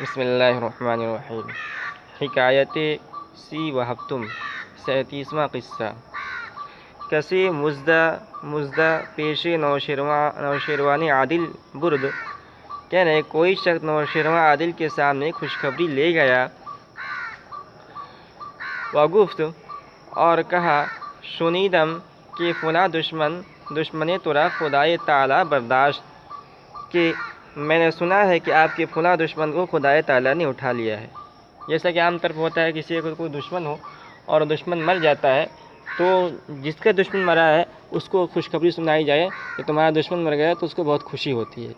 بسم اللہ الرحمن الرحیم۔ حکایت سی و ہفتم 37واں قصہ۔ کسی مزدہ پیش نوشیروان عادل برد کہہ رہے کوئی شخص نوشیروان عادل کے سامنے خوشخبری لے گیا و گفت اور کہا شنیدم کہ فلاں دشمن ترا خدائے تعالیٰ برداشت، کہ میں نے سنا ہے کہ آپ کے فلاں دشمن کو خدائے تعالیٰ نے اٹھا لیا ہے۔ جیسا کہ عام طرف ہوتا ہے کسی کو کوئی دشمن ہو اور دشمن مر جاتا ہے تو جس کا دشمن مرا ہے اس کو خوشخبری سنائی جائے کہ تمہارا دشمن مر گیا تو اس کو بہت خوشی ہوتی ہے۔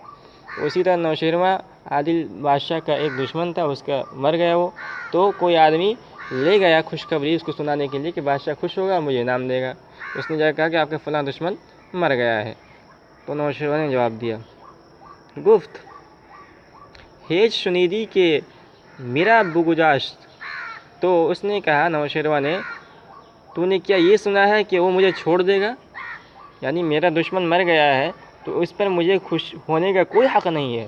اسی طرح نوشیروان عادل بادشاہ کا ایک دشمن تھا، اس کا مر گیا وہ، تو کوئی آدمی لے گیا خوشخبری اس کو سنانے کے لیے کہ بادشاہ خوش ہوگا اور مجھے انعام دے گا۔ اس نے جا کہا کہ آپ کا فلاں دشمن مر گیا ہے، تو نوشیروان نے جواب دیا گفت ہیچ شنیدی کہ میرا بگذاشت، تو اس نے کہا نوشیروان نے تو نے کیا یہ سنا ہے کہ وہ مجھے چھوڑ دے گا؟ یعنی میرا دشمن مر گیا ہے تو اس پر مجھے خوش ہونے کا کوئی حق نہیں ہے،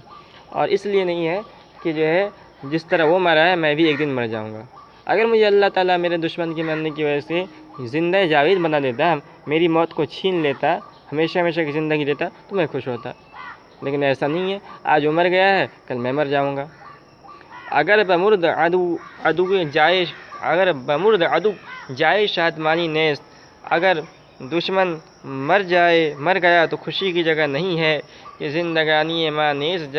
اور اس لیے نہیں ہے کہ جو ہے جس طرح وہ مرا ہے میں بھی ایک دن مر جاؤں گا۔ اگر مجھے اللہ تعالیٰ میرے دشمن کے مرنے کی وجہ سے زندہ جاوید بنا دیتا، میری موت کو چھین لیتا، ہمیشہ ہمیشہ کی زندگی دیتا تو میں خوش ہوتا، لیکن ایسا نہیں ہے۔ آج وہ مر گیا ہے، کل میں مر جاؤں گا۔ اگر بمرد عدو جائے شادمانی نیست، اگر دشمن مر گیا تو خوشی کی جگہ نہیں ہے کہ زندگانی ما نیست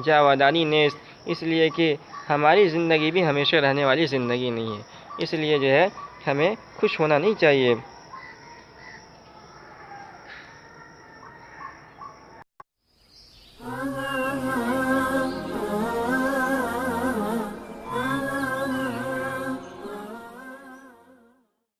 جاودانی نیست، اس لیے کہ ہماری زندگی بھی ہمیشہ رہنے والی زندگی نہیں ہے، اس لیے جو ہے ہمیں خوش ہونا نہیں چاہیے۔